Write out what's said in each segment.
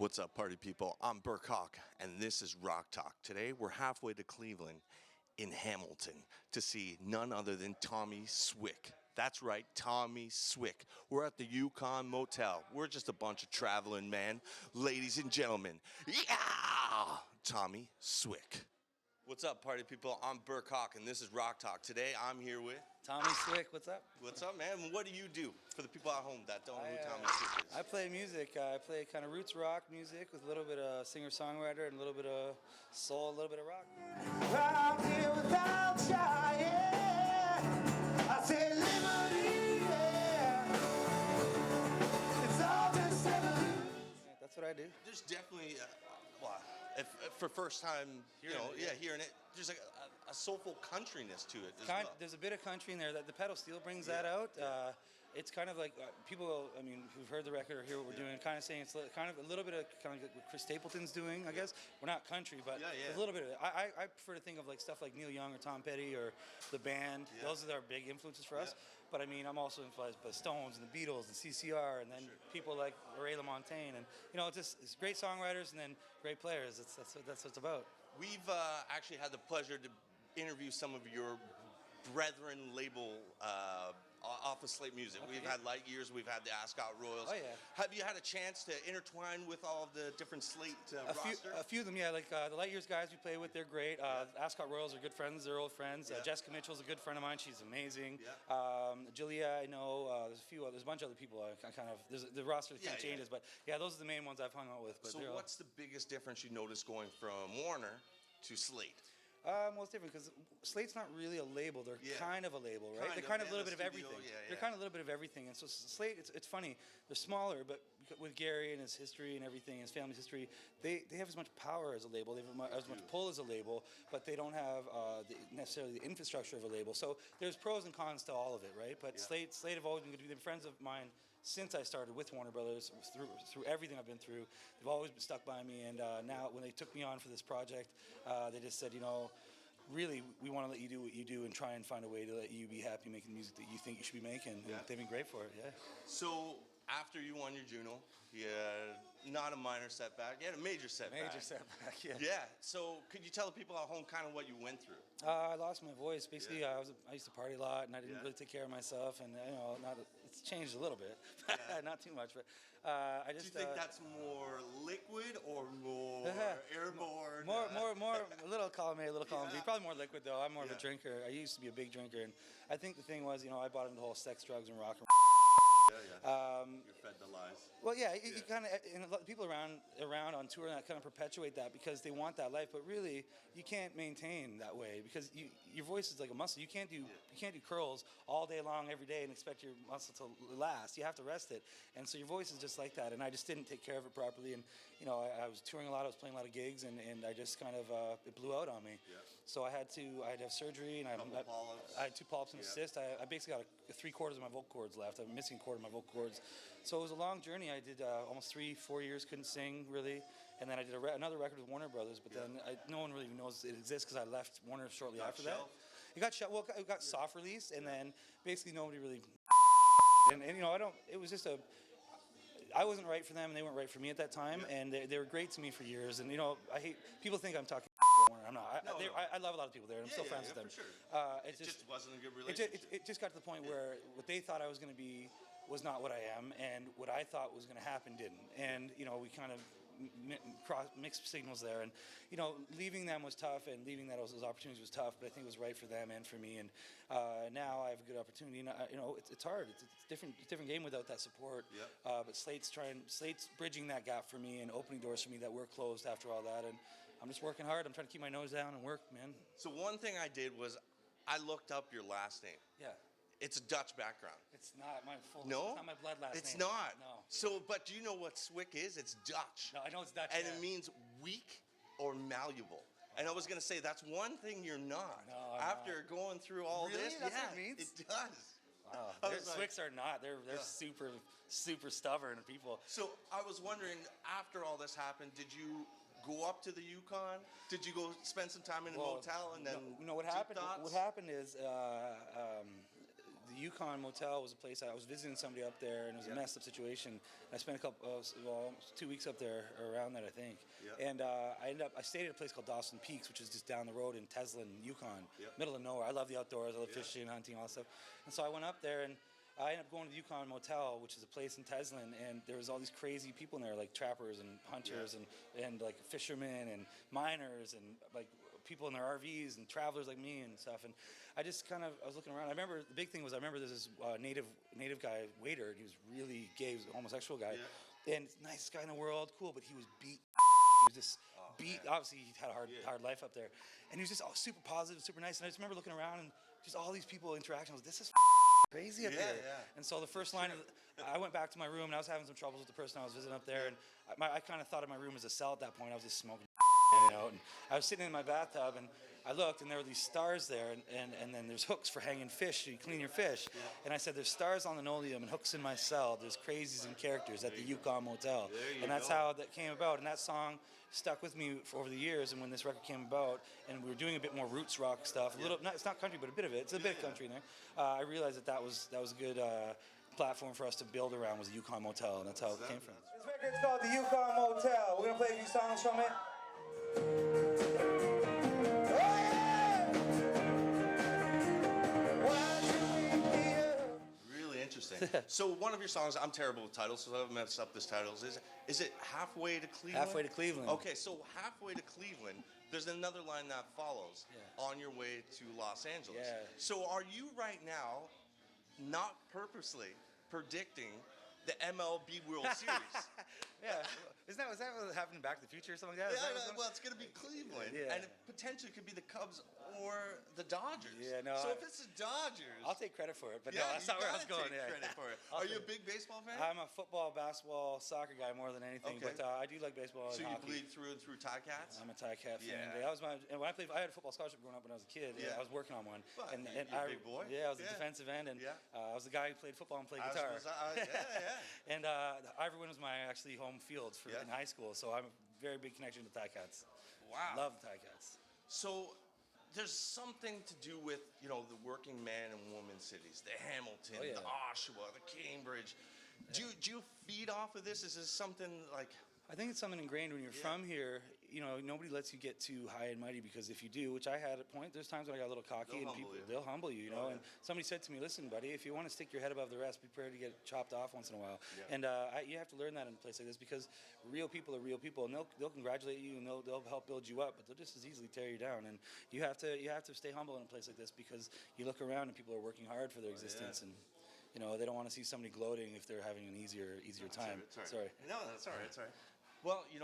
What's up, party people? I'm Berk Hawk, and this is Rock Talk. Today, we're halfway to Cleveland in Hamilton to see none other than Tomi Swick. That's right, Tomi Swick. We're at the Yukon Motel. We're just a bunch of traveling men. Ladies and gentlemen, yeah! Tomi Swick. What's up, party people? I'm Berk Hawk, and this is Rock Talk. Today, I'm here with Tomi Swick, what's up? What's up, man? What do you do for the people at home that don't know who Tomi Swick is? I play music. I play kind of roots rock music with a little bit of singer-songwriter and a little bit of soul, a little bit of rock. I'm here without trying. I say liberty, yeah. It's all just evolution. That's what I do. There's definitely, for first time, hearing it, there's like a soulful countryness to it as well. There's a bit of country in there. That the pedal steel brings that out. It's kind of like people, I mean, who've heard the record or hear what we're doing, kind of saying it's kind of a little bit of kind of what Chris Stapleton's doing, I guess. We're not country, but a little bit of it. I prefer to think of like stuff like Neil Young or Tom Petty or the band. Those are our big influences for us. But I mean, I'm also influenced by Stones and the Beatles and CCR, and then people like Ray LaMontagne, and it's great songwriters and then great players. That's what it's about. We've actually had the pleasure to interview some of your brethren label off of Slate Music. Okay. We've had Light Years, we've had the Ascot Royals. Oh, yeah. Have you had a chance to intertwine with all of the different Slate roster? A few of them, yeah. Like the Light Years guys we play with, they're great. Ascot Royals are good friends. They're old friends. Jessica Mitchell's a good friend of mine. She's amazing. Julia, I know. There's a bunch of other people. The roster kind of changes, but yeah, those are the main ones I've hung out with. But so what's the biggest difference you notice going from Warner to Slate? Well, it's different because Slate's not really a label. They're kind of a label, right? They're kind of a little bit of everything. They're kind of a little bit of everything. And so Slate, it's funny. They're smaller, but with Gary and his history and everything, his family's history, they have as much power as a label. They have as much pull as a label, but they don't have necessarily the infrastructure of a label. So there's pros and cons to all of it, right? But Slate have always been good. They've been friends of mine since I started with Warner Brothers, through everything I've been through. They've always been stuck by me, and now when they took me on for this project, they just said, really, we want to let you do what you do and try and find a way to let you be happy making music that you think you should be making. And they've been great for it, So after you won your Juno, you had not a minor setback, you had a major setback. Yeah. So could you tell the people at home kind of what you went through? I lost my voice. Basically, I used to party a lot, and I didn't really take care of myself. And it's changed a little bit, not too much. But I just. Do you think that's more liquid or more airborne? More. A little column A, a little column B. Probably more liquid though. I'm more of a drinker. I used to be a big drinker, and I think the thing was, I bought into the whole sex, drugs, and rock and. You're fed the lies. Well, you kind of, and a lot of people around on tour that kind of perpetuate that because they want that life, but really you can't maintain that way because your voice is like a muscle. You can't do curls all day long every day and expect your muscle to last. You have to rest it, and so your voice is just like that. And I just didn't take care of it properly, and I was touring a lot. I was playing a lot of gigs, and I just kind of it blew out on me. So I had to have surgery, and I had 2 polyps and a cyst. I basically got 3/4 of my vocal cords left. I'm missing a quarter of my vocal cords. So it was a long journey. I did almost 3-4 years, couldn't sing really. And then I did another record with Warner Brothers, but then no one really knows it exists because I left Warner shortly after that. It got shut. Well, it got soft released, and then basically nobody really. And it was just I wasn't right for them, and they weren't right for me at that time. And they were great to me for years. And I hate people think I'm talking. I'm not. I love a lot of people there, and I'm still friends with them. For sure. It just wasn't a good relationship. It just got to the point where what they thought I was going to be was not what I am, and what I thought was going to happen didn't. And we kind of mixed signals there, and leaving them was tough, and leaving those opportunities was tough. But I think it was right for them and for me. And now I have a good opportunity. And it's hard. It's a different game without that support. But Slate's bridging that gap for me and opening doors for me that were closed after all that. And I'm just working hard. I'm trying to keep my nose down and work, man. So one thing I did was I looked up your last name. Yeah. It's a Dutch background. It's not my full. No, it's not my blood last name. It's not. No. So, but do you know what Swick is? It's Dutch. No, I know it's Dutch. And it means weak or malleable. And I was going to say that's one thing you're not. No, after going through all really? this, That's what it means? It does. Wow. Swicks are not. They're super stubborn people. So I was wondering, after all this happened, did you go up to the Yukon? Did you go spend some time in a motel and then? What happened? What happened is the Yukon Motel was a place I was visiting somebody up there, and it was a messed up situation. I spent a couple, almost 2 weeks up there, or around that, I think. And I stayed at a place called Dawson Peaks, which is just down the road in Teslin, Yukon, middle of nowhere. I love the outdoors. I love fishing, hunting, all that stuff. And so I went up there, and I ended up going to the Yukon Motel, which is a place in Teslin, and there was all these crazy people in there, like trappers and hunters and like fishermen and miners and like people in their RVs and travelers like me and stuff. And I just I was looking around. I remember the big thing was there's this native guy, waiter, and he was really gay, he was a homosexual guy, and nicest guy in the world, cool, but he was beat. He was just beat. Obviously, he had a hard life up there, and he was just super positive, super nice. And I just remember looking around and just all these people interacting. I was, this is crazy up there. And so the first line, I went back to my room, and I was having some troubles with the person I was visiting up there, and I kind of thought of my room as a cell at that point. I was just smoking, and I was sitting in my bathtub, and I looked, and there were these stars there, and then there's hooks for hanging fish, so you clean your fish. And I said, there's stars on linoleum and hooks in my cell. There's crazies and characters at the Yukon Motel. And that's how that came about. And that song stuck with me for over the years. And when this record came about, and we were doing a bit more roots rock stuff, it's not country, but a bit of it. It's a bit of country in there. I realized that was a good platform for us to build around, was the Yukon Motel, and that's how it came from. This record's called the Yukon Motel. We're gonna play a few songs from it. Really interesting. So one of your songs, I'm terrible with titles, so I've messed up this title. Is it Halfway to Cleveland? Halfway to Cleveland. Okay, so Halfway to Cleveland, there's another line that follows, on your way to Los Angeles. Yeah. So are you right now not purposely predicting the MLB World Series? Was that what happened in Back to the Future or something like that? Well, it's going to be Cleveland, Yeah. and it potentially could be the Cubs or the Dodgers. Yeah, no, So if it's the Dodgers, I'll take credit for it, but no, that's not where I was going. Take credit for it. Are you a big baseball fan? I'm a football, basketball, soccer guy more than anything, Okay. but I do like baseball So and you hockey. bleed through and through Ticats? I'm a Ticats fan. Yeah. That was and when I played, I had a football scholarship growing up when I was a kid. Yeah. I was working on one. Well, and you're a I, big boy. Yeah, I was a Yeah. defensive end, and Yeah. I was the guy who played football and played guitar. And Ivory was my actually home field in high school, so I'm a very big connection to Ticats. Wow. Love the Ticats. So there's something to do with, the working man and woman cities, the Hamilton, the Oshawa, the Cambridge. Do you feed off of this? Is this something like... I think it's something ingrained when you're from here. Nobody lets you get too high and mighty, because if you do, which I had at a point, there's times when I got a little cocky, they'll humble you, And somebody said to me, listen, buddy, if you want to stick your head above the rest, be prepared to get chopped off once in a while. Yeah. And you have to learn that in a place like this, because real people are real people, and they'll congratulate you, and they'll help build you up, but they'll just as easily tear you down. And you have to stay humble in a place like this, because you look around and people are working hard for their existence, and they don't want to see somebody gloating if they're having an easier time. Sorry. No, that's all right. It's all right. Well, I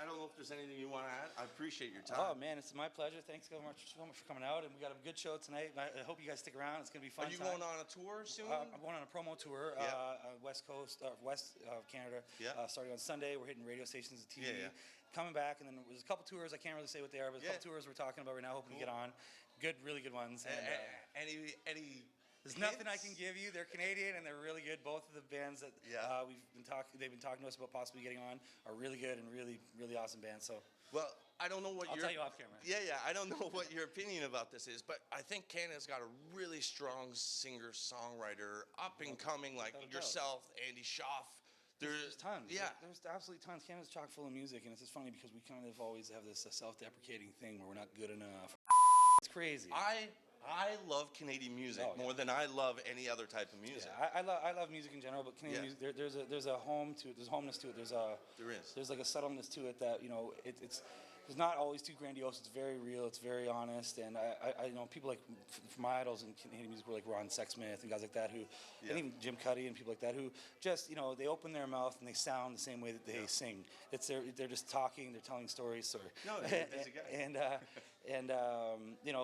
don't know if there's anything you want to add. I appreciate your time. Oh, man, it's my pleasure. Thanks so much for coming out. And we got a good show tonight. I hope you guys stick around. It's going to be fun. Are you going on a tour soon? I'm going on a promo tour, West Coast, west of Canada, starting on Sunday. We're hitting radio stations and TV. Coming back, and then there's a couple tours. I can't really say what they are, but a couple tours we're talking about right now, hoping to get on. Really good ones. And, any there's nothing I can give you. They're Canadian, and they're really good. Both of the bands that they've been talking to us about possibly getting on are really good and really, really awesome bands. So, well, I don't know what I'll tell you off camera. Yeah. I don't know what your opinion about this is, but I think Canada's got a really strong singer-songwriter, up and coming, like yourself, Andy Schaaf. There's tons. Yeah. There's absolutely tons. Canada's chock full of music, and it's just funny because we kind of always have this self-deprecating thing where we're not good enough. It's crazy. I love Canadian music more than I love any other type of music. Yeah, I love music in general, but Canadian music, there's a home to it. There's homeness to it. There's like a subtleness to it that it's not always too grandiose. It's very real. It's very honest. And I know people like my idols in Canadian music were like Ron Sexsmith and guys like that and even Jim Cuddy and people like that who just they open their mouth and they sound the same way that they sing. They're just talking. They're telling stories.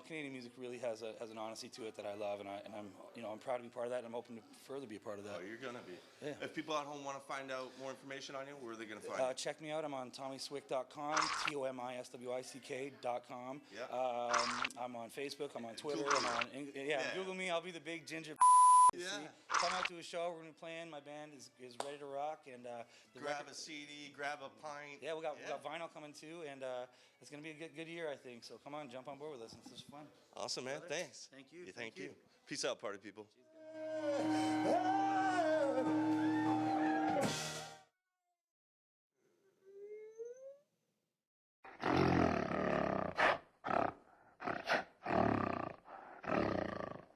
Canadian music really has an honesty to it that I love, and I'm proud to be part of that, and I'm hoping to further be a part of that. Oh, you're gonna be. Yeah. If people at home want to find out more information on you, where are they gonna find you? Check me out. I'm on TomiSwick.com, TomiSwick.com. Yeah. I'm on Facebook. I'm on Twitter. Google Google me. I'll be the big ginger. Come out to a show. We're gonna be playing. My band is ready to rock, and grab a CD, grab a pint. Yeah, we got vinyl coming too, and it's gonna be a good year, I think. So come on, jump on board with us. It's just fun. Awesome, man. Thanks. Thank you. Thank you. Peace out, party people.